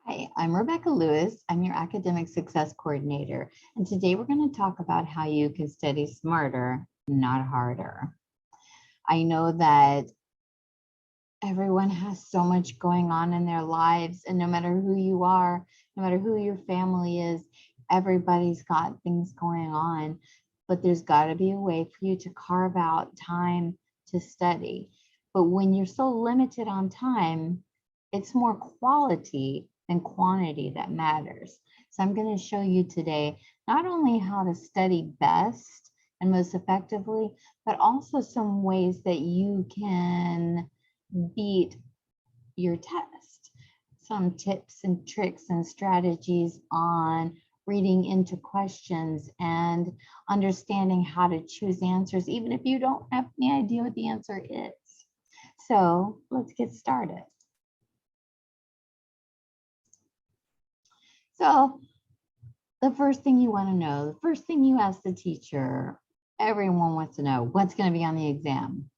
Hi, I'm Rebekah Lewis. I'm your Academic Success Coordinator, and today we're going to talk about how you can study smarter, not harder. I know that everyone has so much going on in their lives, and no matter who you are, no matter who your family is, everybody's got things going on, but there's got to be a way for you to carve out time to study. But when you're so limited on time, it's more quality than quantity that matters. So I'm going to show you today not only how to study best and most effectively, but also some ways that you can beat your test. Some tips and tricks and strategies on reading into questions and understanding how to choose answers, even if you don't have any idea what the answer is. So let's get started. So the first thing you want to know, the first thing you ask the teacher, everyone wants to know, what's going to be on the exam?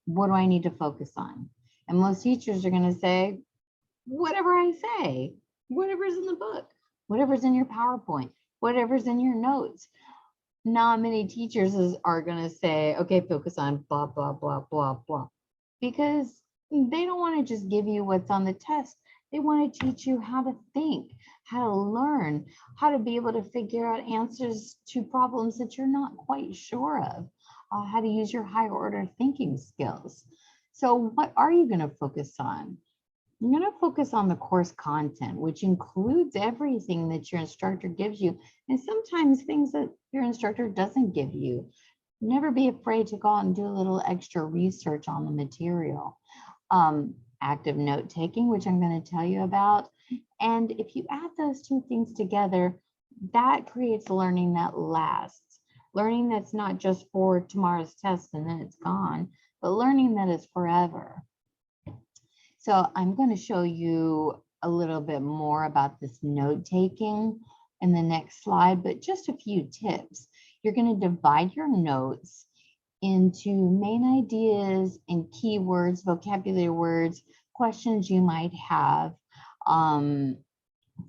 What do I need to focus on? And most teachers are going to say, whatever I say, whatever's in the book, whatever's in your PowerPoint, whatever's in your notes. Not many teachers are going to say, okay, focus on blah, blah, blah, blah, blah, because they don't want to just give you what's on the test. They want to teach you how to think, how to learn, how to be able to figure out answers to problems that you're not quite sure of, how to use your higher order thinking skills. So what are you going to focus on? You're going to focus on the course content, which includes everything that your instructor gives you, and sometimes things that your instructor doesn't give you. Never be afraid to go out and do a little extra research on the material. Active note taking, which I'm going to tell you about. And if you add those two things together, that creates learning that lasts. Learning that's not just for tomorrow's test and then it's gone, but learning that is forever. So I'm going to show you a little bit more about this note taking in the next slide, but just a few tips. You're going to divide your notes into main ideas and keywords, vocabulary words, questions you might have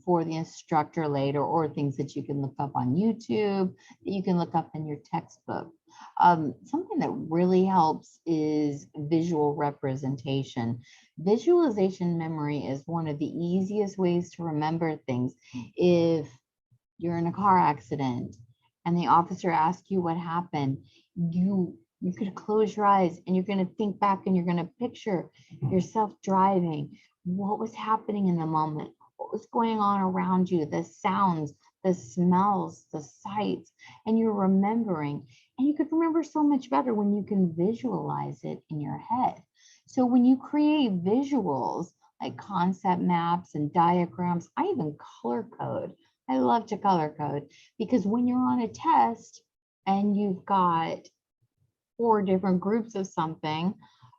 for the instructor later, or things that you can look up on YouTube, that you can look up in your textbook. Something that really helps is visual representation. Visualization memory is one of the easiest ways to remember things. If you're in a car accident and the officer asks you what happened, you could close your eyes and you're going to think back and you're going to picture yourself driving, what was happening in the moment, what was going on around you, the sounds, the smells, the sights, and you're remembering. And you could remember so much better when you can visualize it in your head. So when you create visuals like concept maps and diagrams, I even color code. I love to color code, because when you're on a test and you've got 4 different groups of something,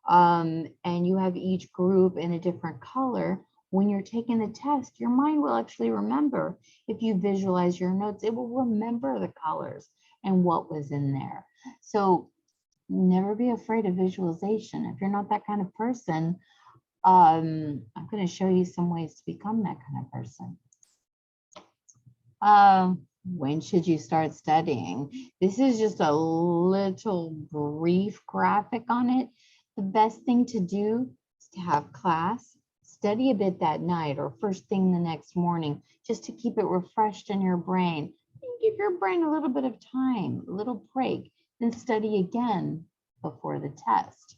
and you have each group in a different color, when you're taking the test, your mind will actually remember. If you visualize your notes, it will remember the colors and what was in there. So never be afraid of visualization. If you're not that kind of person, I'm going to show you some ways to become that kind of person. When should you start studying? This is just a little brief graphic on it. The best thing to do is to have class, study a bit that night or first thing the next morning, just to keep it refreshed in your brain. And give your brain a little bit of time, a little break, then study again before the test.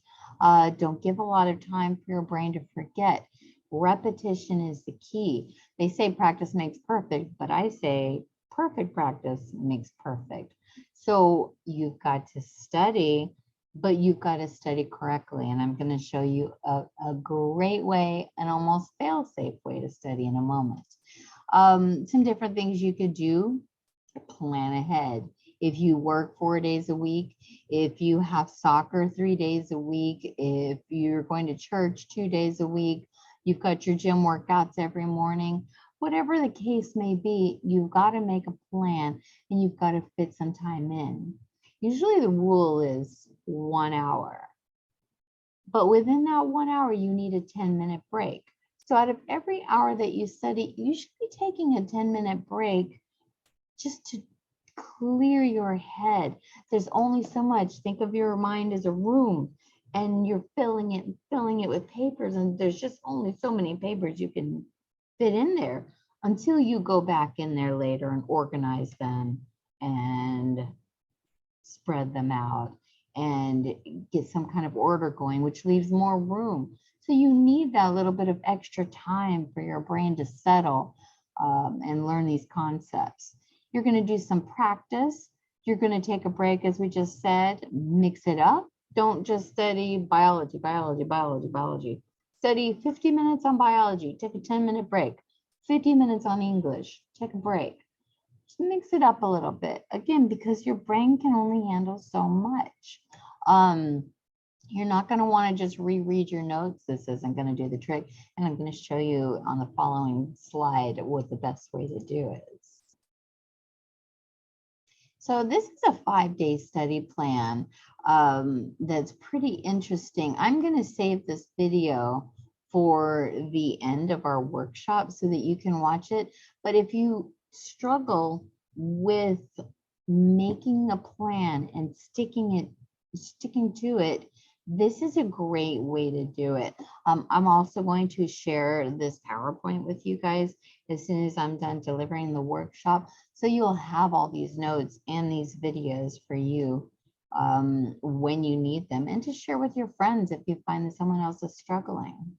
Don't give a lot of time for your brain to forget. Repetition is the key. They say practice makes perfect, but I say perfect practice makes perfect. So you've got to study, but you've got to study correctly. And I'm going to show you a great way, an almost fail-safe way to study in a moment. Some different things you could do. Plan ahead. If you work 4 days a week, if you have soccer 3 days a week, if you're going to church 2 days a week, you've got your gym workouts every morning, whatever the case may be, you've got to make a plan and you've got to fit some time in. Usually the rule is 1 hour, but within that 1 hour, you need a 10-minute break. So out of every hour that you study, you should be taking a 10-minute break just to clear your head. There's only so much. Think of your mind as a room, and you're filling it with papers, and there's just only so many papers you can fit in there until you go back in there later and organize them and spread them out and get some kind of order going, which leaves more room. So you need that little bit of extra time for your brain to settle and learn these concepts. You're going to do some practice. You're going to take a break, as we just said, mix it up. Don't just study biology. Study 50 minutes on biology, take a 10-minute break. 50 minutes on English, take a break. Just mix it up a little bit. Again, because your brain can only handle so much. You're not going to want to just reread your notes. This isn't going to do the trick. And I'm going to show you on the following slide what the best way to do is. So this is a 5-day study plan that's pretty interesting. I'm going to save this video for the end of our workshop so that you can watch it. But if you struggle with making a plan and sticking to it, this is a great way to do it. I'm also going to share this PowerPoint with you guys as soon as I'm done delivering the workshop. So you'll have all these notes and these videos for you when you need them, and to share with your friends if you find that someone else is struggling.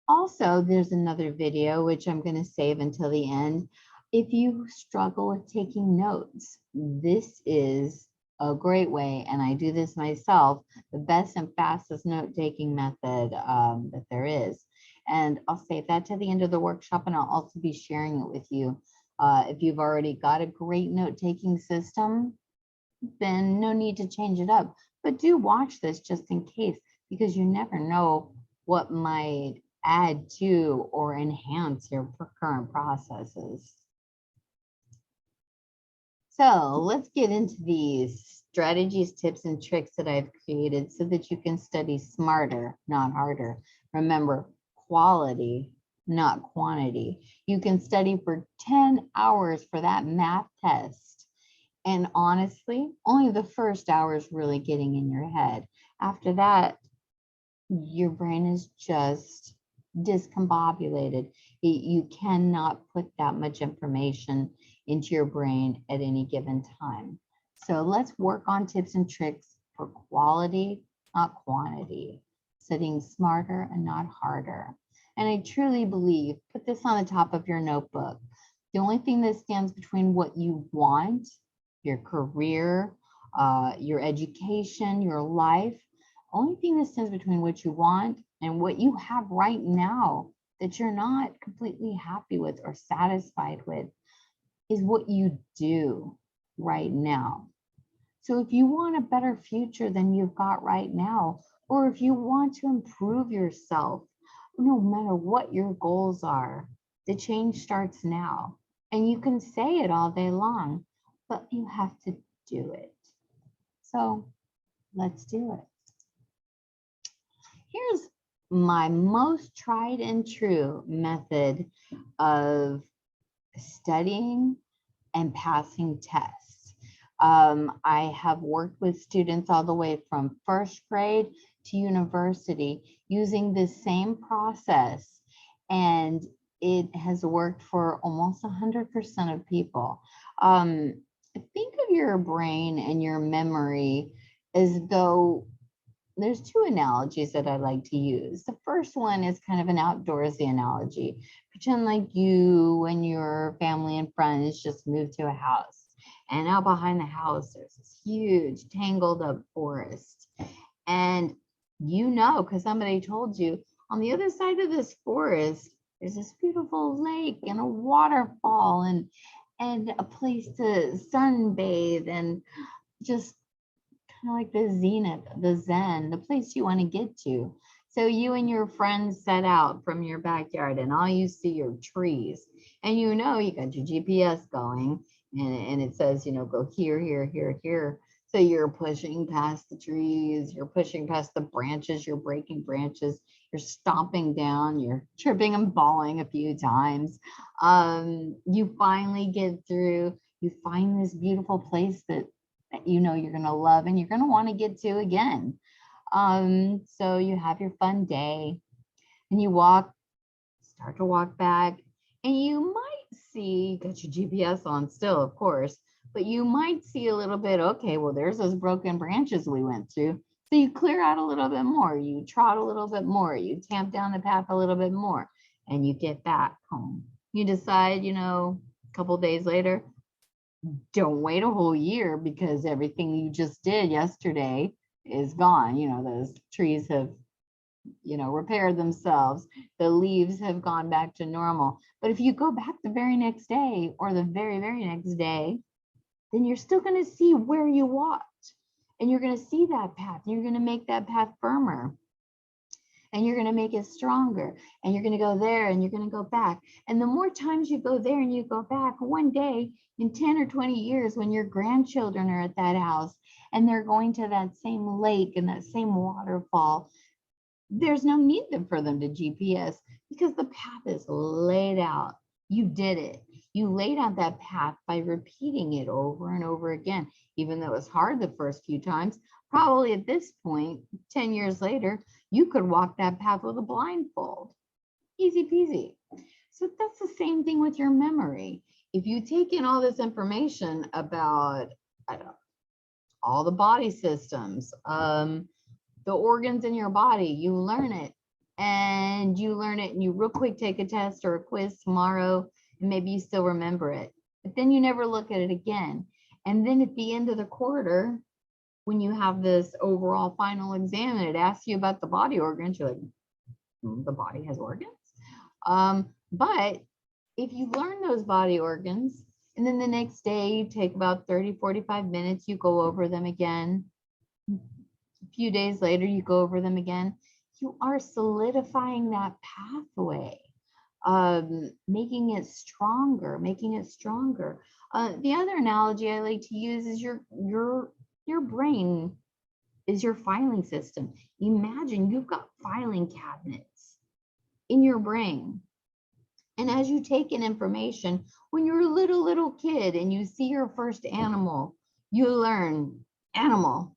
Also, there's another video which I'm going to save until the end. If you struggle with taking notes, this is a great way, and I do this myself, the best and fastest note-taking method that there is. And I'll save that to the end of the workshop, and I'll also be sharing it with you. If you've already got a great note-taking system, then no need to change it up. But do watch this just in case, because you never know what might add to or enhance your current processes. So let's get into these strategies, tips, and tricks that I've created so that you can study smarter, not harder. Remember, quality, not quantity. You can study for 10 hours for that math test. And honestly, only the first hour is really getting in your head. After that, your brain is just discombobulated. You cannot put that much information into your brain at any given time. So let's work on tips and tricks for quality, not quantity, studying smarter and not harder. And I truly believe, put this on the top of your notebook, the only thing that stands between what you want, your career, your education, your life, only thing that stands between what you want and what you have right now that you're not completely happy with or satisfied with is what you do right now. So if you want a better future than you've got right now, or if you want to improve yourself, no matter what your goals are, the change starts now. And you can say it all day long, but you have to do it. So let's do it. Here's my most tried and true method of studying and passing tests. I have worked with students all the way from first grade to university using this same process, and it has worked for almost 100% of people. Think of your brain and your memory as though there's two analogies that I like to use. The first one is kind of an outdoorsy analogy. Pretend like you and your family and friends just moved to a house. And out behind the house, there's this huge tangled up forest. And you know, because somebody told you, on the other side of this forest, there's this beautiful lake and a waterfall and a place to sunbathe and just kind of like the zenith, the zen, the place you want to get to. So you and your friends set out from your backyard and all you see are trees. And you know you got your GPS going and it says, you know, go here, here, here, here. So you're pushing past the trees, you're pushing past the branches, you're breaking branches, you're stomping down, you're tripping and falling a few times. You finally get through, you find this beautiful place that you know you're gonna love and you're gonna want to get to again. So you have your fun day and you start to walk back, and you might see, you got your GPS on still, of course, but you might see a little bit, okay, well, there's those broken branches we went through. So you clear out a little bit more, you trot a little bit more, you tamp down the path a little bit more, and you get back home. You decide, you know, a couple days later, don't wait a whole year because everything you just did yesterday is gone. You know, those trees have, you know, repaired themselves. The leaves have gone back to normal. But if you go back the very next day or the very, very next day, then you're still going to see where you walked, and you're going to see that path. You're going to make that path firmer, and you're going to make it stronger, and you're going to go there and you're going to go back. And the more times you go there and you go back, one day in 10 or 20 years, when your grandchildren are at that house and they're going to that same lake and that same waterfall, there's no need for them to GPS because the path is laid out. You did it. You laid out that path by repeating it over and over again. Even though it was hard the first few times, probably at this point, 10 years later, you could walk that path with a blindfold. Easy peasy. So that's the same thing with your memory. If you take in all this information about, I don't know, all the body systems, the organs in your body, you learn it and you real quick take a test or a quiz tomorrow, and maybe you still remember it, but then you never look at it again. And then at the end of the quarter, when you have this overall final exam and it asks you about the body organs, you're like, the body has organs. But if you learn those body organs, and then the next day you take about 30, 45 minutes, you go over them again. A few days later, you go over them again. You are solidifying that pathway, making it stronger, making it stronger. The other analogy I like to use is your brain is your filing system. Imagine you've got filing cabinets in your brain. And as you take in information, when you're a little kid and you see your first animal, you learn animal.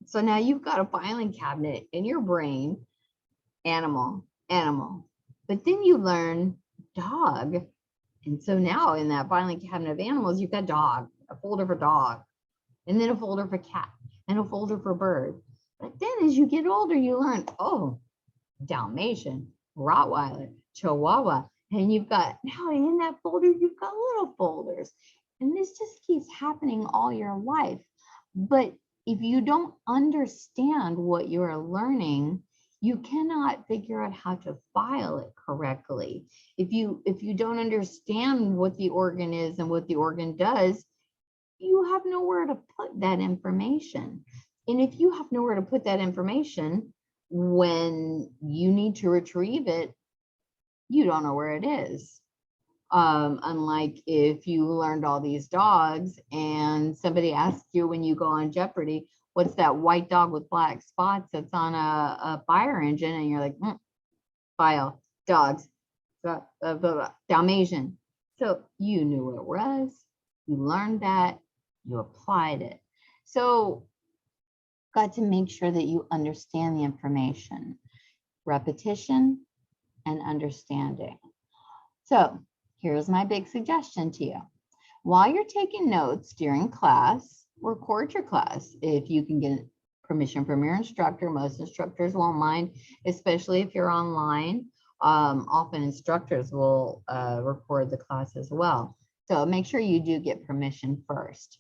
So now you've got a filing cabinet in your brain, animal, animal. But then you learn dog. And so now in that filing cabinet of animals, you've got dog, a folder for dog, and then a folder for cat, and a folder for bird. But then as you get older, you learn, oh, Dalmatian, Rottweiler, Chihuahua. And you've got, now in that folder, you've got little folders. And this just keeps happening all your life. But if you don't understand what you're learning, you cannot figure out how to file it correctly. If you don't understand what the organ is and what the organ does, you have nowhere to put that information. And if you have nowhere to put that information, when you need to retrieve it, you don't know where it is. Unlike if you learned all these dogs and somebody asks you when you go on Jeopardy, what's that white dog with black spots that's on a fire engine? And you're like, file, dogs, Dalmatian. So you knew what it was, you learned that, you applied it. So got to make sure that you understand the information, repetition and understanding. So here's my big suggestion to you. While you're taking notes during class, record your class. If you can get permission from your instructor, most instructors won't mind, especially if you're online. Often instructors will record the class as well. So make sure you do get permission first.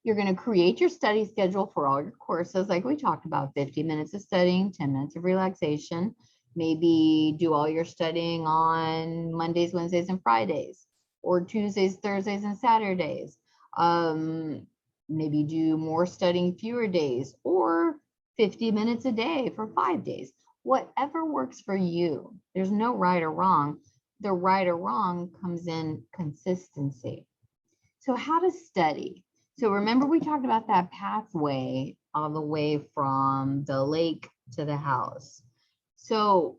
You're going to create your study schedule for all your courses, like we talked about, 50 minutes of studying, 10 minutes of relaxation. Maybe do all your studying on Mondays, Wednesdays, and Fridays, or Tuesdays, Thursdays, and Saturdays. Maybe do more studying fewer days, or 50 minutes a day for 5 days. Whatever works for you. There's no right or wrong. The right or wrong comes in consistency. So how to study. So remember we talked about that pathway all the way from the lake to the house. So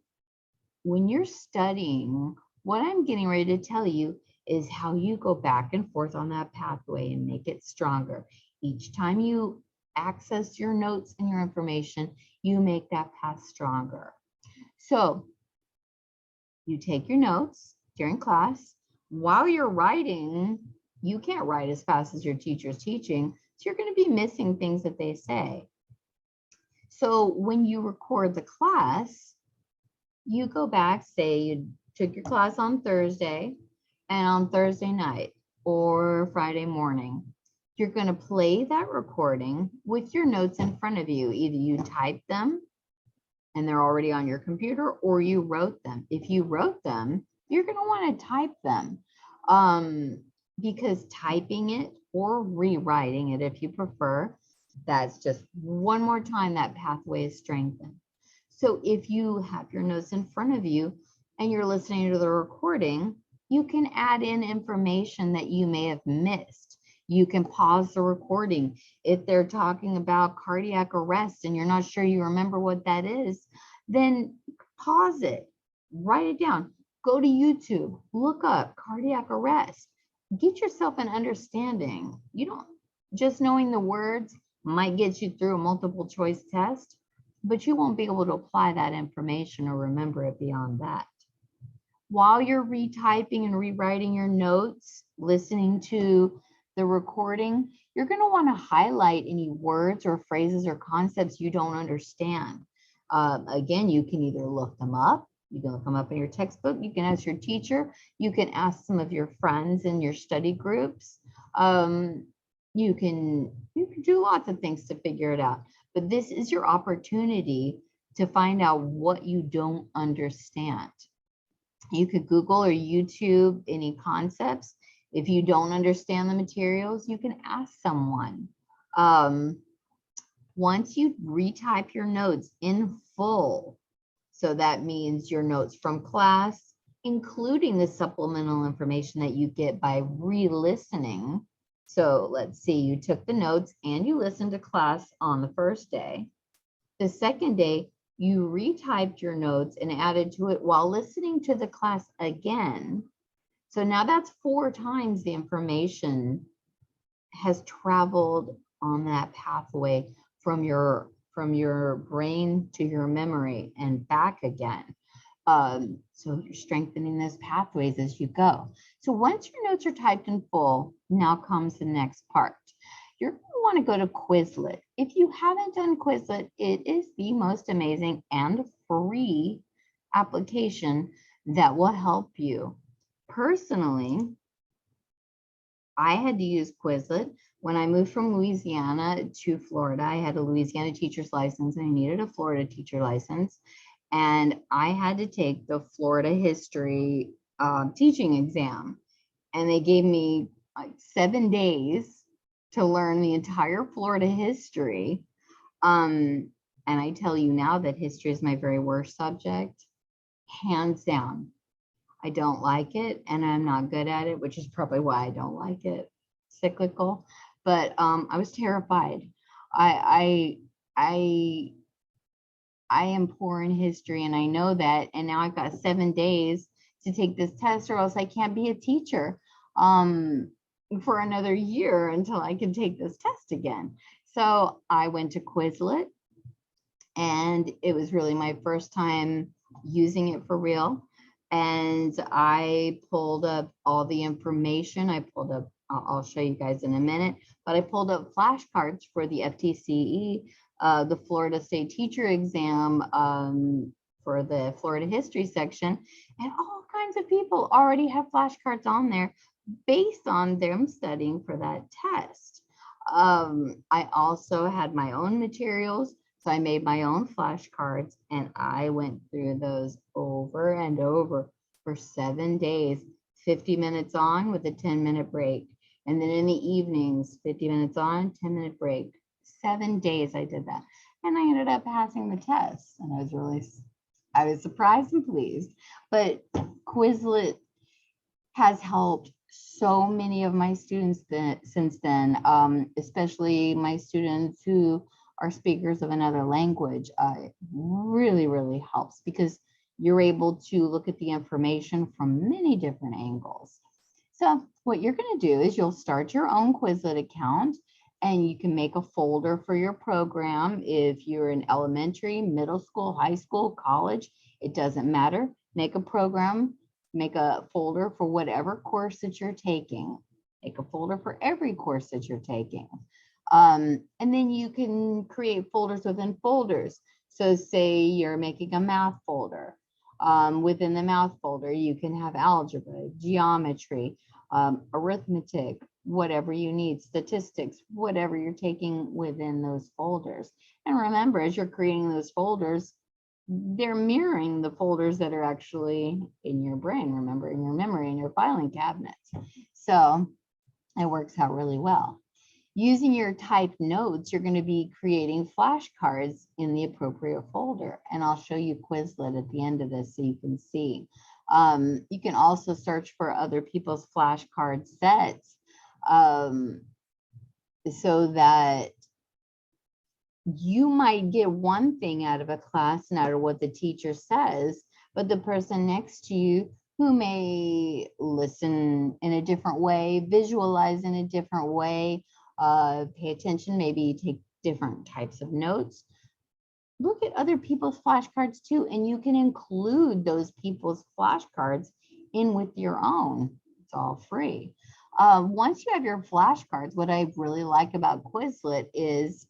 when you're studying, what I'm getting ready to tell you is how you go back and forth on that pathway and make it stronger. Each time you access your notes and your information, you make that path stronger. So you take your notes during class. While you're writing, you can't write as fast as your teacher's teaching, so you're going to be missing things that they say. So when you record the class, you go back, say you took your class on Thursday, and on Thursday night or Friday morning, you're going to play that recording with your notes in front of you. Either you type them and they're already on your computer, or you wrote them. If you wrote them, you're going to want to type them, because typing it or rewriting it, if you prefer, that's just one more time that pathway is strengthened. So if you have your notes in front of you and you're listening to the recording, you can add in information that you may have missed. You can pause the recording. If they're talking about cardiac arrest and you're not sure you remember what that is, then pause it, write it down, go to YouTube, look up cardiac arrest, get yourself an understanding. You don't, just knowing the words might get you through a multiple choice test, but you won't be able to apply that information or remember it beyond that. While you're retyping and rewriting your notes, listening to the recording, you're going to want to highlight any words or phrases or concepts you don't understand. Again, you can either look them up. You can look them up in your textbook. You can ask your teacher. You can ask some of your friends in your study groups. You can do lots of things to figure it out. But this is your opportunity to find out what you don't understand. You could Google or YouTube any concepts. If you don't understand the materials, you can ask someone. Once you retype your notes in full, so that means your notes from class, including the supplemental information that you get by re-listening. So let's see, you took the notes and you listened to class on the first day. The second day, you retyped your notes and added to it while listening to the class again. So now that's 4 times the information has traveled on that pathway from your brain to your memory and back again. So you're strengthening those pathways as you go. So once your notes are typed in full, now comes the next part. You're going to want to go to Quizlet. If you haven't done Quizlet, it is the most amazing and free application that will help you. Personally, I had to use Quizlet when I moved from Louisiana to Florida. I had a Louisiana teacher's license and I needed a Florida teacher license. And I had to take the Florida history teaching exam. And they gave me like 7 days to learn the entire Florida history. And I tell you now that history is my very worst subject, hands down. I don't like it and I'm not good at it, which is probably why I don't like it. Cyclical, but I was terrified. I am poor in history and I know that, and now I've got 7 days to take this test or else I can't be a teacher for another year until I can take this test again. So I went to Quizlet and it was really my first time using it for real. And I pulled up all the information. I pulled up, I'll show you guys in a minute, but I pulled up flashcards for the FTCE, the Florida State Teacher Exam, for the Florida History section, and all kinds of people already have flashcards on there based on them studying for that test. I also had my own materials. So I made my own flashcards and I went through those over and over for 7 days, 50 minutes on with a 10-minute break. And then in the evenings, 50 minutes on, 10-minute break. 7 days I did that. And I ended up passing the test. And I was surprised and pleased. But Quizlet has helped so many of my students since then, especially my students who are speakers of another language, really, really helps because you're able to look at the information from many different angles. So what you're going to do is you'll start your own Quizlet account, and you can make a folder for your program. If you're in elementary, middle school, high school, college, it doesn't matter. Make a program, make a folder for whatever course that you're taking. Make a folder for every course that you're taking. And then you can create folders within folders. So say you're making a math folder. Within the math folder, you can have algebra, geometry, arithmetic, whatever you need, statistics, whatever you're taking within those folders. And remember, as you're creating those folders, they're mirroring the folders that are actually in your brain, remember, in your memory, in your filing cabinets. So it works out really well. Using your typed notes, you're going to be creating flashcards in the appropriate folder. And I'll show you Quizlet at the end of this so you can see. You can also search for other people's flashcard sets so that you might get one thing out of a class and out of what the teacher says, but the person next to you who may listen in a different way, visualize in a different way, pay attention, maybe take different types of notes. Look at other people's flashcards too, and you can include those people's flashcards in with your own. It's all free. Once you have your flashcards, what I really like about Quizlet is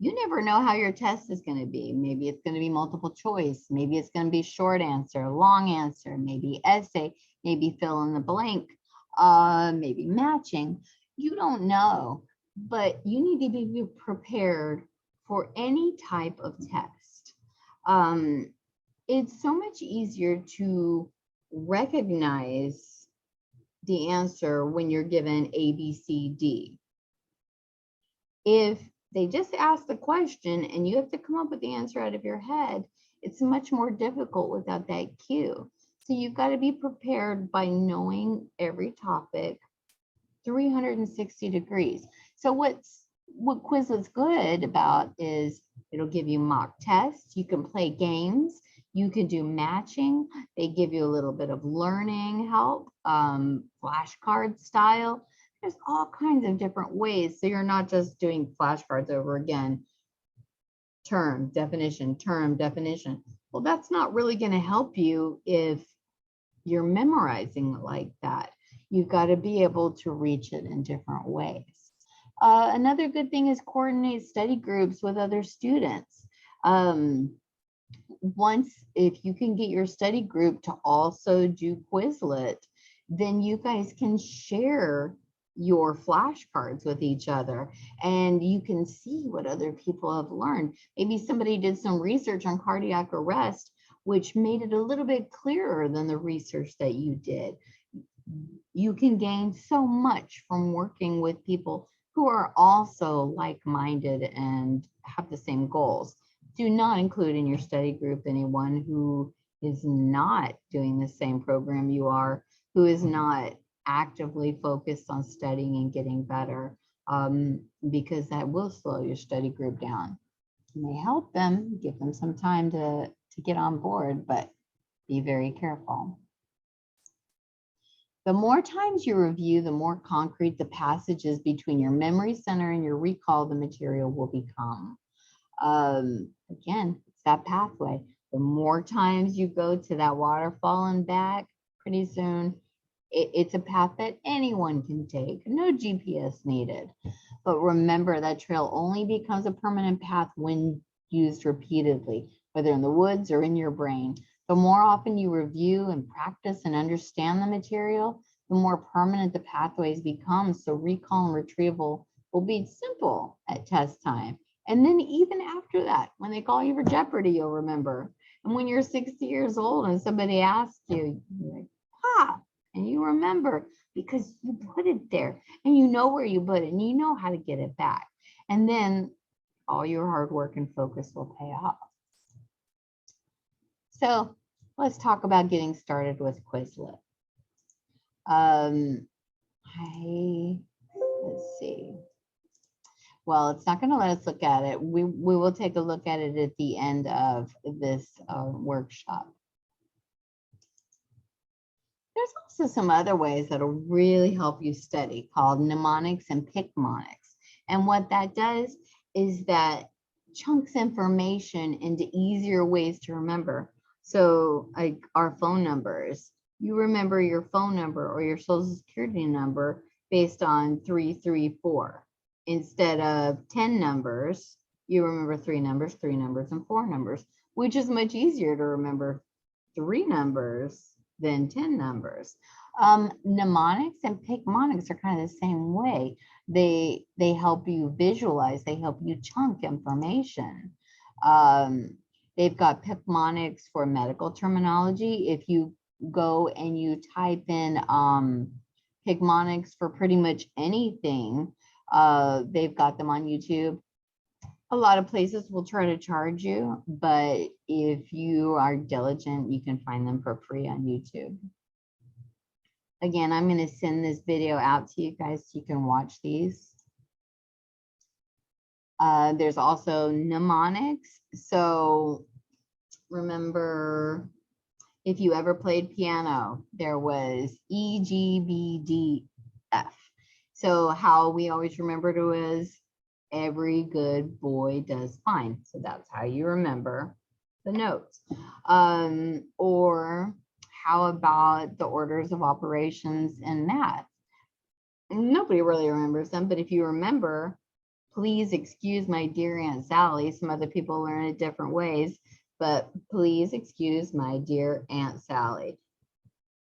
you never know how your test is going to be. Maybe it's going to be multiple choice. Maybe it's going to be short answer, long answer, maybe essay, maybe fill in the blank, maybe matching. You don't know, but you need to be prepared for any type of test. It's so much easier to recognize the answer when you're given A, B, C, D. If they just ask the question and you have to come up with the answer out of your head, it's much more difficult without that cue. So you've got to be prepared by knowing every topic 360 degrees. So what Quizlet's good about is it'll give you mock tests. You can play games. You can do matching. They give you a little bit of learning help, flashcard style. There's all kinds of different ways. So you're not just doing flashcards over again. Term, definition, term, definition. Well, that's not really going to help you if you're memorizing like that. You've got to be able to reach it in different ways. Another good thing is coordinate study groups with other students. Once, if you can get your study group to also do Quizlet, then you guys can share your flashcards with each other and you can see what other people have learned. Maybe somebody did some research on cardiac arrest, which made it a little bit clearer than the research that you did. You can gain so much from working with people who are also like-minded and have the same goals. Do not include in your study group anyone who is not doing the same program you are, who is not actively focused on studying and getting better, because that will slow your study group down. You may help them, give them some time to get on board, but be very careful. The more times you review, the more concrete the passages between your memory center and your recall of the material will become. Again, it's that pathway. The more times you go to that waterfall and back, pretty soon, it's a path that anyone can take. No GPS needed. But remember, that trail only becomes a permanent path when used repeatedly, whether in the woods or in your brain. The more often you review and practice and understand the material, the more permanent the pathways become. So recall and retrieval will be simple at test time. And then even after that, when they call you for Jeopardy, you'll remember. And when you're 60 years old and somebody asks you, you're like, ha, and you remember because you put it there and you know where you put it and you know how to get it back. And then all your hard work and focus will pay off. So let's talk about getting started with Quizlet. Let's see. Well, it's not going to let us look at it. We will take a look at it at the end of this workshop. There's also some other ways that'll really help you study called mnemonics and picmonics. And what that does is that chunks information into easier ways to remember. So like our phone numbers, you remember your phone number or your social security number based on 334. Instead of 10 numbers, you remember 3 numbers, and 4 numbers, which is much easier to remember 3 numbers than 10 numbers. Mnemonics and picmonics are kind of the same way. They help you visualize, they help you chunk information. They've got picmonics for medical terminology. If you go and you type in picmonics for pretty much anything, they've got them on YouTube. A lot of places will try to charge you, but if you are diligent, you can find them for free on YouTube. Again, I'm going to send this video out to you guys so you can watch these. There's also mnemonics. So remember, if you ever played piano, there was E, G, B, D, F. So how we always remembered it was every good boy does fine. So that's how you remember the notes. Or how about the orders of operations in math? Nobody really remembers them, but if you remember, please excuse my dear Aunt Sally. Some other people learn it different ways, but please excuse my dear Aunt Sally.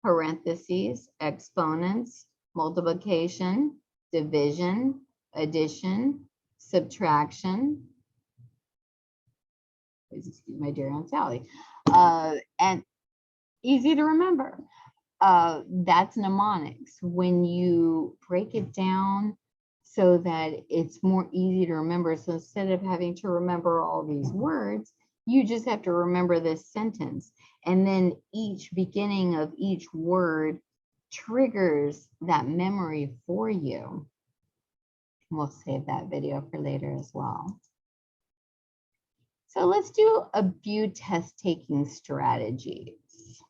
Parentheses, exponents, multiplication, division, addition, subtraction. Please excuse my dear Aunt Sally. And easy to remember. That's mnemonics. When you break it down so that it's more easy to remember. So instead of having to remember all these words, you just have to remember this sentence. And then each beginning of each word triggers that memory for you. We'll save that video for later as well. So let's do a few test-taking strategies.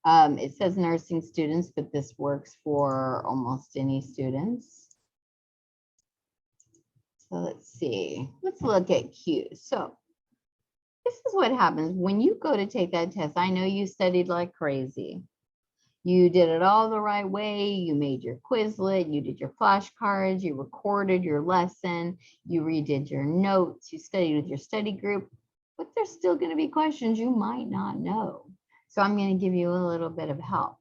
It says nursing students, but this works for almost any students. So let's see. Let's look at cues. So this is what happens when you go to take that test. I know you studied like crazy. You did it all the right way. You made your Quizlet, you did your flashcards, you recorded your lesson, you redid your notes, you studied with your study group, but there's still going to be questions you might not know. So I'm going to give you a little bit of help.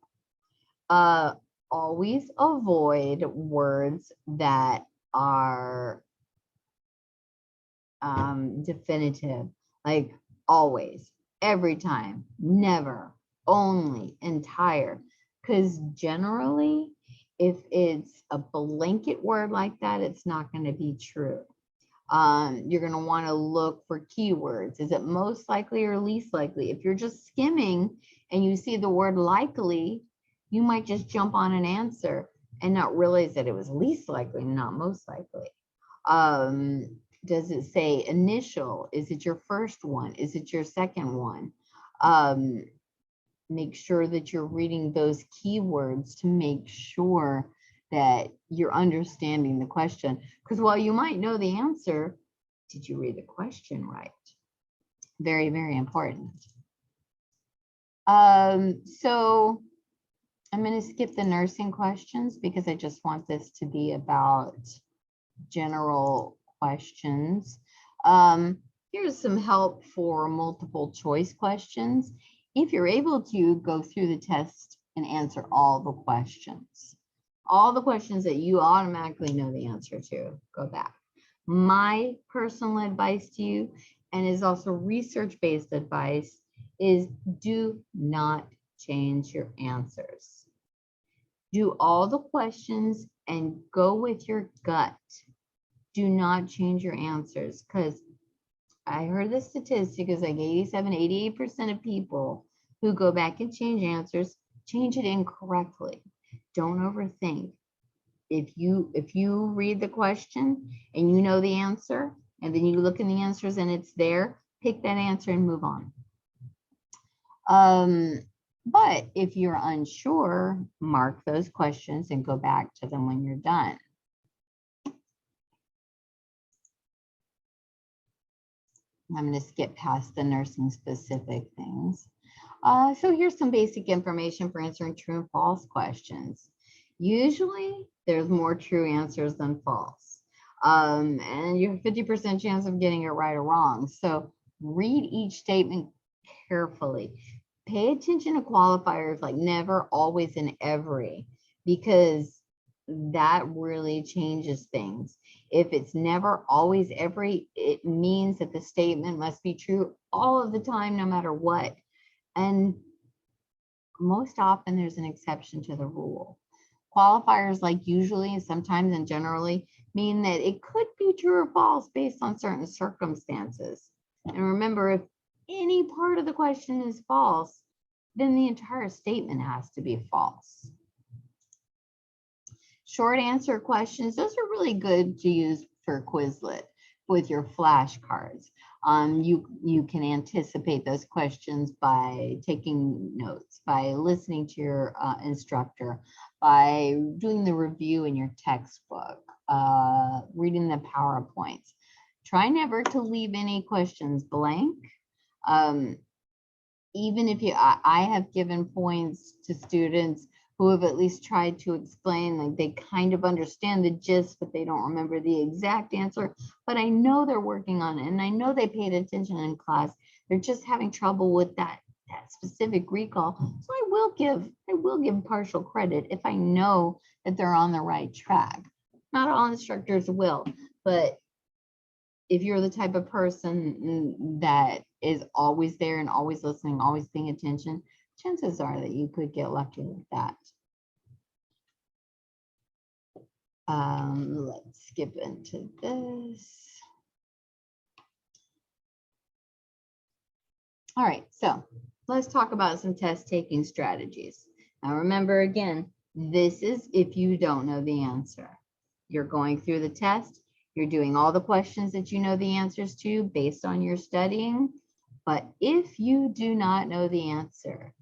Always avoid words that are definitive, like always, every time, never, only, entire. Because generally, if it's a blanket word like that, it's not going to be true. You're going to want to look for keywords. Is it most likely or least likely? If you're just skimming and you see the word likely, you might just jump on an answer and not realize that it was least likely, not most likely. Does it say initial? Is it your first one? Is it your second one? Make sure that you're reading those keywords to make sure that you're understanding the question. Because while you might know the answer, did you read the question right? Very, very important. So I'm going to skip the nursing questions because I just want this to be about general questions. Here's some help for multiple choice questions. If you're able to go through the test and answer all the questions that you automatically know the answer to, go back. My personal advice to you, and is also research-based advice, is do not change your answers. Do all the questions and go with your gut. Do not change your answers, because I heard the statistic is like 87, 88% of people who go back and change answers, change it incorrectly. Don't overthink. If you read the question and you know the answer, and then you look in the answers and it's there, pick that answer and move on. But if you're unsure, mark those questions and go back to them when you're done. I'm going to skip past the nursing specific things. So here's some basic information for answering true and false questions. Usually there's more true answers than false. And you have 50% chance of getting it right or wrong. So read each statement carefully. Pay attention to qualifiers like never, always, and every, because that really changes things. If it's never, always, every, it means that the statement must be true all of the time, no matter what. And most often there's an exception to the rule. Qualifiers like usually, sometimes, and generally mean that it could be true or false based on certain circumstances. And remember, if any part of the question is false, then the entire statement has to be false. Short answer questions, those are really good to use for Quizlet with your flashcards. You can anticipate those questions by taking notes, by listening to your instructor, by doing the review in your textbook, reading the PowerPoints. Try never to leave any questions blank. Even if I have given points to students who have at least tried to explain, like they kind of understand the gist, but they don't remember the exact answer. But I know they're working on it, and I know they paid attention in class. They're just having trouble with that specific recall. So I will give partial credit if I know that they're on the right track. Not all instructors will, but if you're the type of person that is always there and always listening, always paying attention, chances are that you could get lucky with that. Let's skip into this. All right, so let's talk about some test taking strategies. Now remember, again, this is if you don't know the answer. You're going through the test, you're doing all the questions that you know the answers to based on your studying. But if you do not know the answer,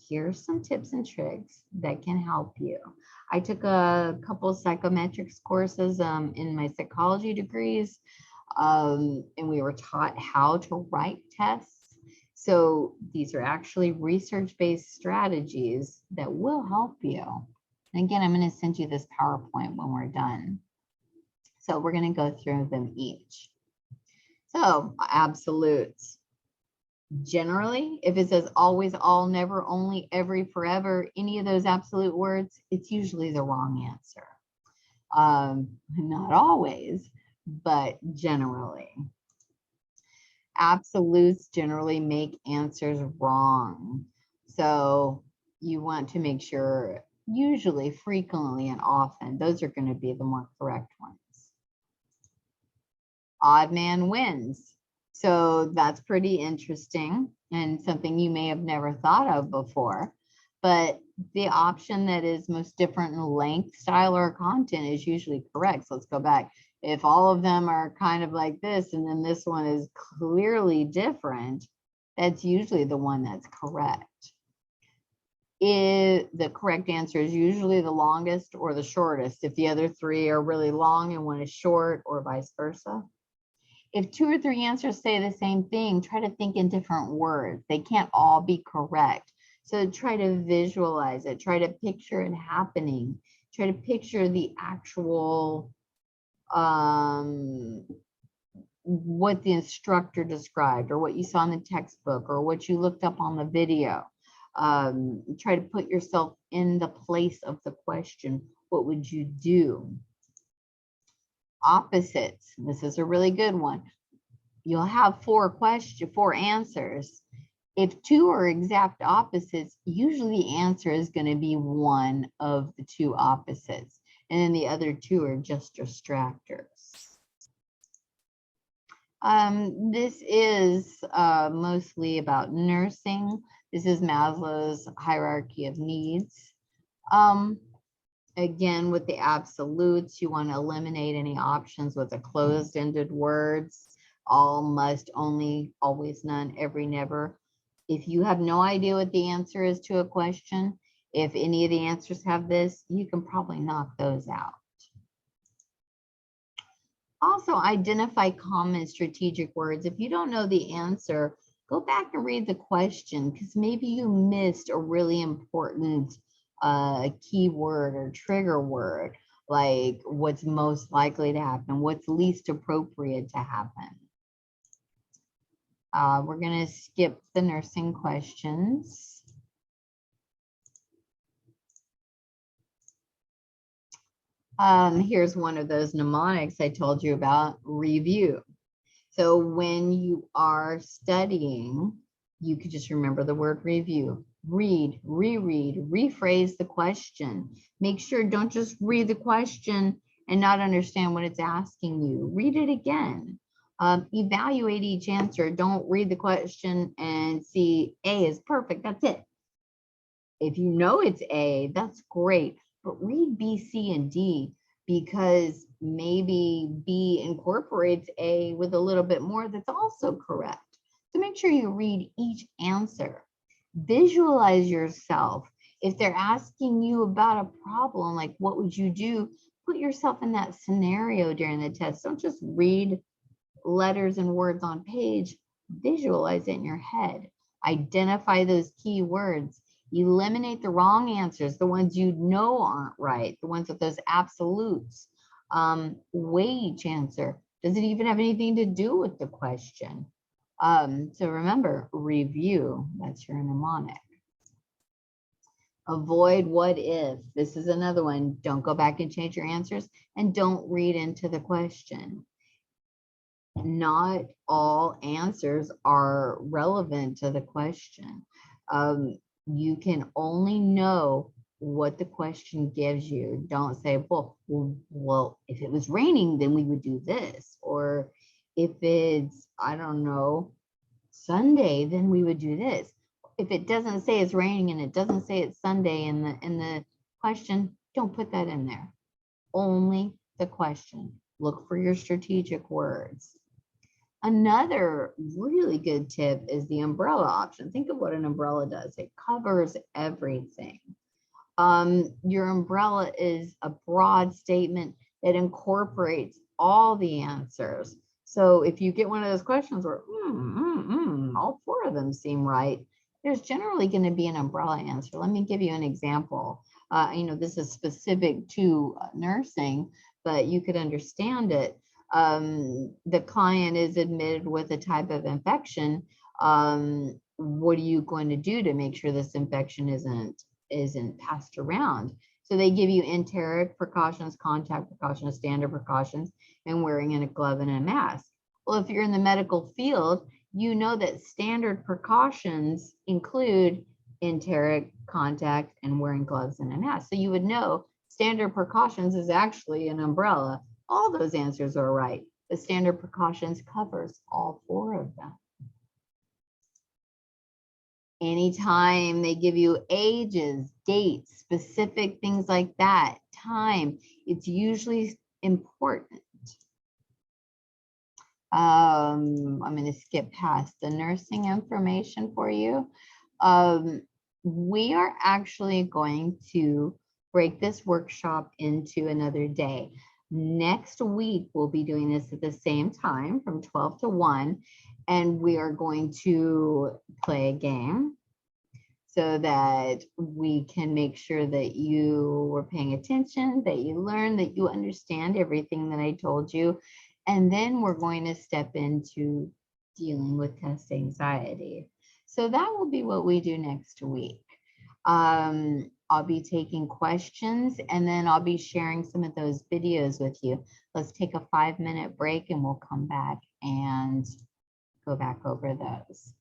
here's some tips and tricks that can help you. I took a couple of psychometrics courses in my psychology degrees, and we were taught how to write tests. So these are actually research-based strategies that will help you. And again, I'm going to send you this PowerPoint when we're done. So we're going to go through them each. So absolutes. Generally, if it says always, all, never, only, every, forever, any of those absolute words, it's usually the wrong answer. Not always, but generally. Absolutes generally make answers wrong. So you want to make sure, usually, frequently, and often, those are going to be the more correct ones. Odd man wins. So that's pretty interesting and something you may have never thought of before. But the option that is most different in length, style, or content is usually correct. So let's go back. If all of them are kind of like this, and then this one is clearly different, that's usually the one that's correct. The correct answer is usually the longest or the shortest. If the other three are really long and one is short, or vice versa. If 2 or 3 answers say the same thing, try to think in different words. They can't all be correct. So try to visualize it. Try to picture it happening. Try to picture the actual, what the instructor described, or what you saw in the textbook, or what you looked up on the video. Try to put yourself in the place of the question. What would you do? Opposites. This is a really good one. You'll have 4 answers. If 2 are exact opposites, usually the answer is going to be one of the 2 opposites, and then the other 2 are just distractors. This is mostly about nursing. This is Maslow's hierarchy of needs. Again, with the absolutes, you want to eliminate any options with the closed-ended words. All, must, only, always, none, every, never. If you have no idea what the answer is to a question, if any of the answers have this, you can probably knock those out. Also, identify common strategic words. If you don't know the answer, go back and read the question, because maybe you missed a really important keyword or trigger word, like what's most likely to happen, what's least appropriate to happen. We're going to skip the nursing questions. Here's one of those mnemonics I told you about, review. So when you are studying, you could just remember the word review. Read, reread, rephrase the question. Make sure, don't just read the question and not understand what it's asking you. Read it again. Evaluate each answer. Don't read the question and see A is perfect, that's it. If you know it's A, that's great, but read B, C, and D, because maybe B incorporates A with a little bit more that's also correct. So make sure you read each answer. Visualize yourself. If they're asking you about a problem, like what would you do, put yourself in that scenario during the test. Don't just read letters and words on page, visualize it in your head. Identify those key words. Eliminate the wrong answers, the ones you know aren't right, the ones with those absolutes. Weigh each answer. Does it even have anything to do with the question? So remember, review, that's your mnemonic. Avoid what if. This is another one. Don't go back and change your answers, and don't read into the question. Not all answers are relevant to the question. You can only know what the question gives you. Don't say, well, if it was raining, then we would do this. Or if it's, I don't know, Sunday, then we would do this. If it doesn't say it's raining and it doesn't say it's Sunday in the question, don't put that in there. Only the question. Look for your strategic words. Another really good tip is the umbrella option. Think of what an umbrella does. It covers everything. Your umbrella is a broad statement that incorporates all the answers. So if you get one of those questions where all four of them seem right, there's generally going to be an umbrella answer. Let me give you an example. This is specific to nursing, but you could understand it. The client is admitted with a type of infection. What are you going to do to make sure this infection isn't passed around? So they give you enteric precautions, contact precautions, standard precautions, and wearing a glove and a mask. Well, if you're in the medical field, you know that standard precautions include enteric, contact, and wearing gloves and a mask. So you would know standard precautions is actually an umbrella. All those answers are right. The standard precautions covers all four of them. Anytime they give you ages, dates, specific things like that, time, it's usually important. I'm going to skip past the nursing information for you. We are actually going to break this workshop into another day. Next week, we'll be doing this at the same time from 12 to 1, and we are going to play a game so that we can make sure that you were paying attention, that you learn, that you understand everything that I told you. And then we're going to step into dealing with test anxiety. So that will be what we do next week. I'll be taking questions, and then I'll be sharing some of those videos with you. Let's take a 5-minute break and we'll come back and go back over those.